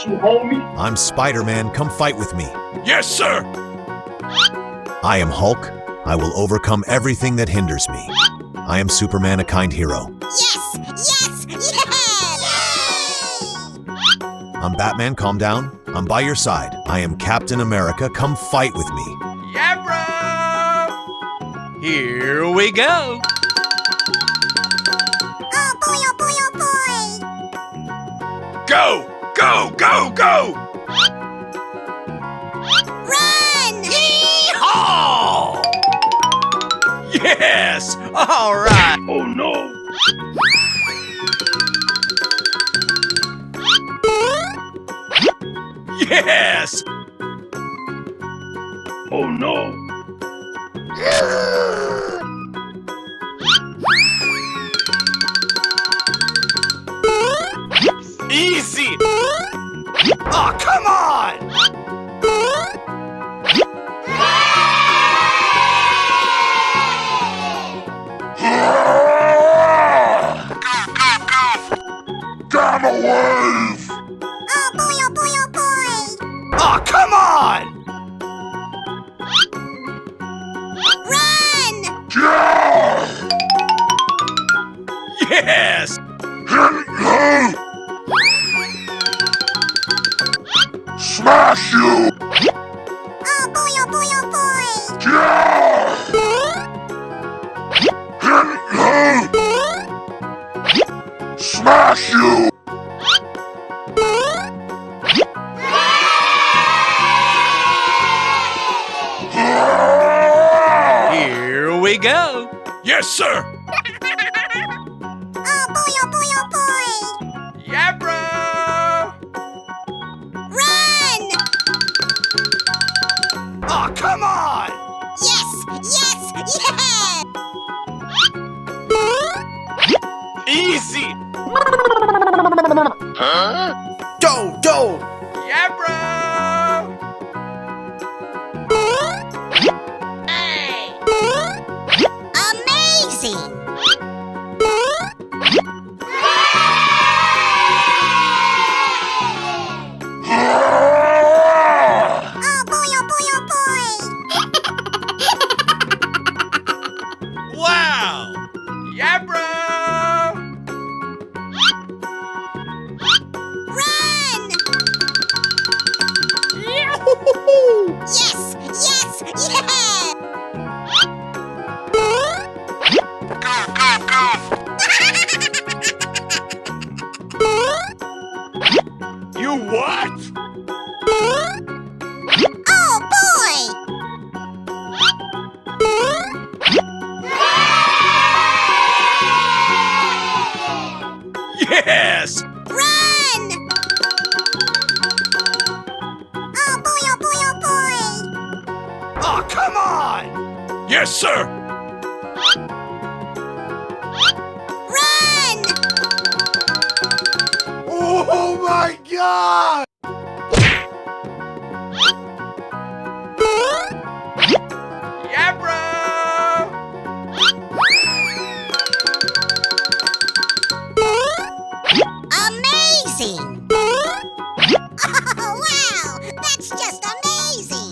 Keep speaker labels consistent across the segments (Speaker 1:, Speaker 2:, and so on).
Speaker 1: got you, homie.
Speaker 2: I'm Spider-Man, come fight with me.
Speaker 1: Yes, sir.
Speaker 2: I am Hulk. I will overcome everything that hinders me. I am Superman, a kind hero.
Speaker 3: Yes! Yes! Yes!
Speaker 2: I'm Batman, calm down. I'm by your side. I am Captain America, come fight with me.
Speaker 4: Yeah, bro! Here we go!
Speaker 3: Oh boy, oh boy, oh boy!
Speaker 1: Go! Go! Go! Go!
Speaker 3: Run!
Speaker 4: Yeehaw! Yes! All right!
Speaker 1: Oh no!
Speaker 4: Yes!
Speaker 1: Oh no!
Speaker 4: Easy! Oh, come on!
Speaker 1: Gamma wave!
Speaker 3: Oh boy, oh boy, oh boy!
Speaker 4: Oh, come on!
Speaker 3: Run!
Speaker 1: Yeah!
Speaker 4: Yes!
Speaker 1: Smash you!
Speaker 3: Oh boy, oh boy, oh boy!
Speaker 1: Yeah! Smash you!
Speaker 4: Here we go!
Speaker 1: Yes, sir!
Speaker 3: Oh boy, oh boy, oh boy!
Speaker 4: Yeah, bro!
Speaker 3: Run!
Speaker 4: Oh, come on!
Speaker 3: Yes! Yes! Yes!
Speaker 4: Easy!
Speaker 2: Go!
Speaker 4: Yeah, bro!
Speaker 3: Amazing! Oh boy, oh boy, oh boy!
Speaker 4: Wow! Yeah, bro!
Speaker 3: Run! Yes! Yes! Yes!
Speaker 1: You what?
Speaker 3: Oh boy!
Speaker 4: Yes!
Speaker 3: Run! Oh boy, oh boy, oh boy!
Speaker 4: Oh, come on!
Speaker 1: Yes, sir!
Speaker 3: Run!
Speaker 1: Oh my god!
Speaker 4: Yeah, bro!
Speaker 3: Amazing! Oh wow! That's just amazing!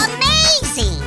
Speaker 3: Amazing!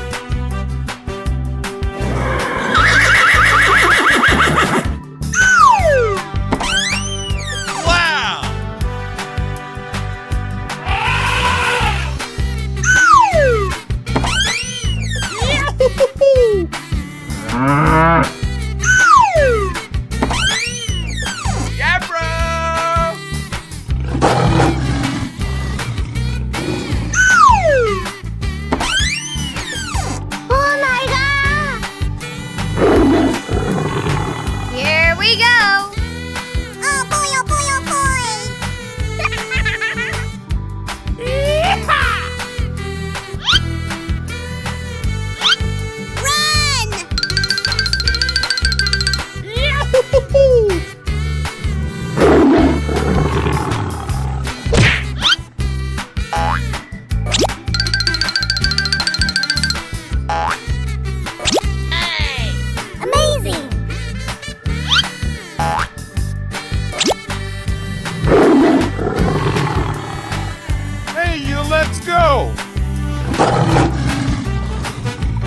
Speaker 1: Let's go!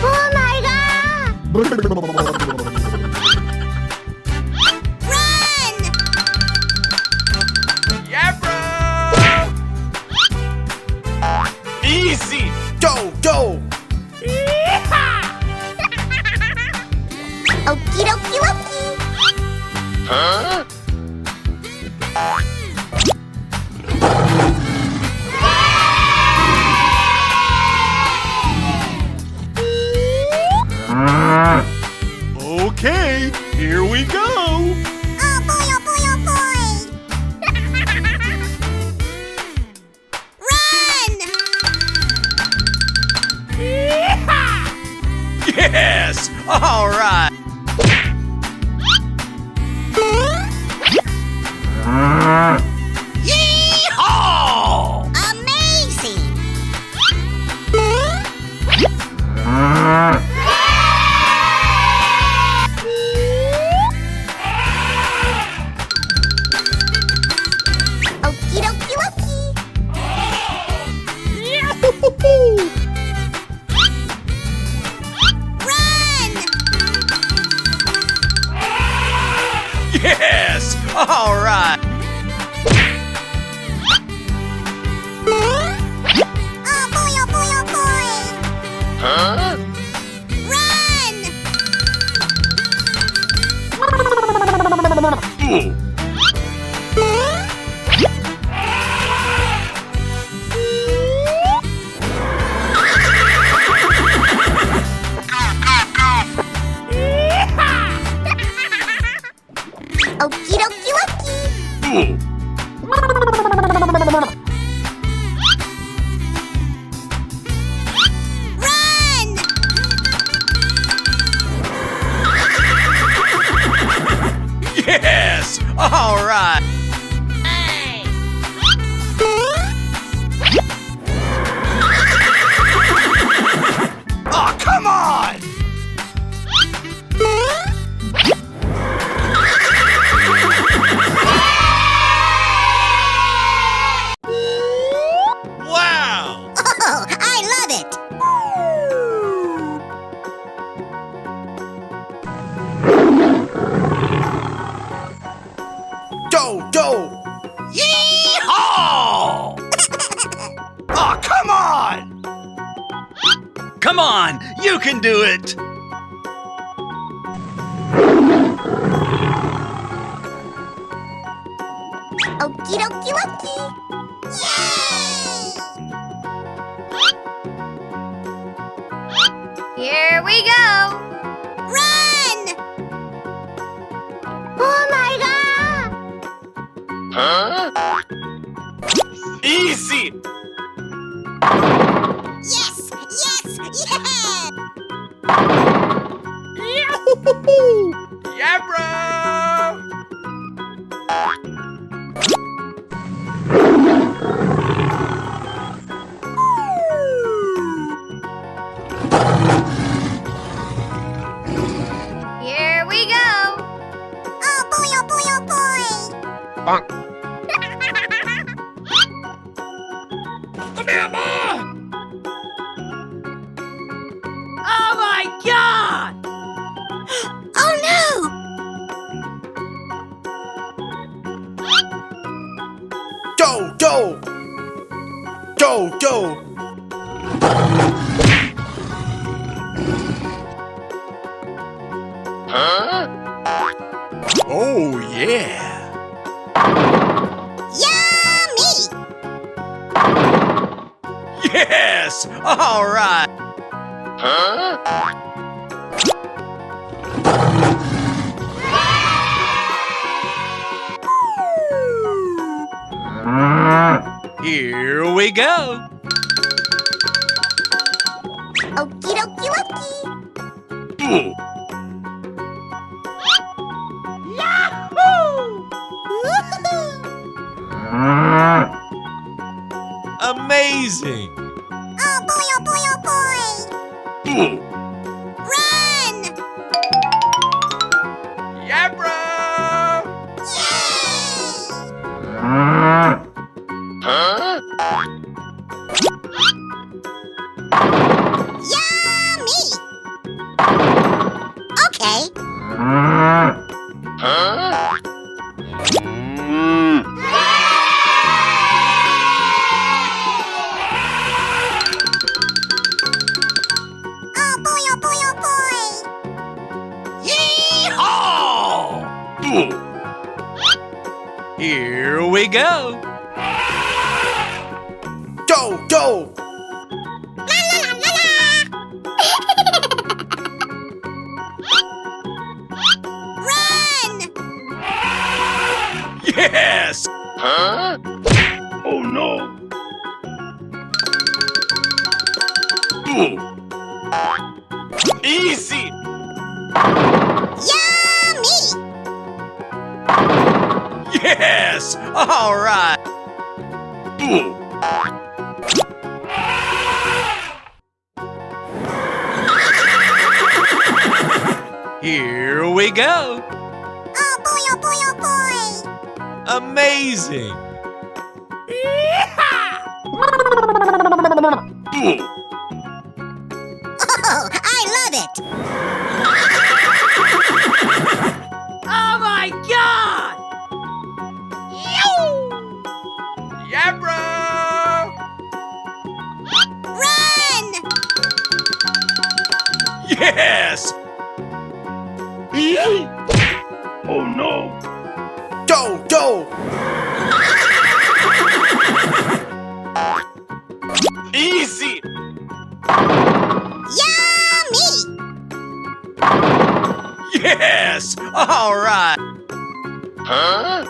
Speaker 3: Oh my god! Run!
Speaker 4: Yabra!
Speaker 1: Easy!
Speaker 4: Do!
Speaker 3: Okie dokie dokie.
Speaker 1: Huh? Okay, here we go!
Speaker 3: Oh boy, oh boy, oh boy! Run!
Speaker 4: Yes! All right! Yee-haw!
Speaker 3: Amazing! Okie dokie dokie. Run!
Speaker 4: Yes! All right!
Speaker 3: Oh boy, oh boy, oh boy!
Speaker 1: Huh?
Speaker 3: Run!
Speaker 1: Ooh.
Speaker 3: Okie dokie dokie.
Speaker 1: Ooh.
Speaker 3: Run!
Speaker 4: Yes! All right! Oh, come on! Wow!
Speaker 3: Oh, I love it!
Speaker 4: Do! Yee-haw! Oh, come on! Come on, you can do it!
Speaker 3: Okie dokie dokie. Yay! Here we go. Run! Oh my god!
Speaker 1: Huh? Easy!
Speaker 3: Yes! Yes! Yes!
Speaker 4: Yabra!
Speaker 3: Here we go. Oh boy, oh boy, oh boy.
Speaker 1: Bonk.
Speaker 3: Oh my god! Oh no!
Speaker 4: Do!
Speaker 1: Huh?
Speaker 4: Oh, yeah!
Speaker 3: Yummy!
Speaker 4: Yes! All right!
Speaker 1: Huh?
Speaker 4: Here we go!
Speaker 3: Okie dokie dokie.
Speaker 1: Ooh.
Speaker 4: Amazing!
Speaker 3: Oh boy, oh boy, oh boy.
Speaker 1: Ooh.
Speaker 3: Run!
Speaker 4: Yabra!
Speaker 3: Yay!
Speaker 1: Huh?
Speaker 3: Okay.
Speaker 1: Huh?
Speaker 3: Oh boy, oh boy, oh boy!
Speaker 4: Yeehaw! Here we go.
Speaker 5: Go!
Speaker 3: La la la la la! Run!
Speaker 4: Yes!
Speaker 1: Huh?
Speaker 5: Oh no!
Speaker 1: Easy!
Speaker 3: Yummy!
Speaker 4: Yes! All right. Here we go.
Speaker 3: Oh boy, oh boy, oh boy!
Speaker 4: Amazing.
Speaker 3: Oh, I love it!
Speaker 4: Oh my God! Yeah, bro!
Speaker 3: Run!
Speaker 4: Yes!
Speaker 5: Oh no! Go!
Speaker 1: Easy!
Speaker 3: Yummy!
Speaker 4: Yes! All right.
Speaker 1: Huh?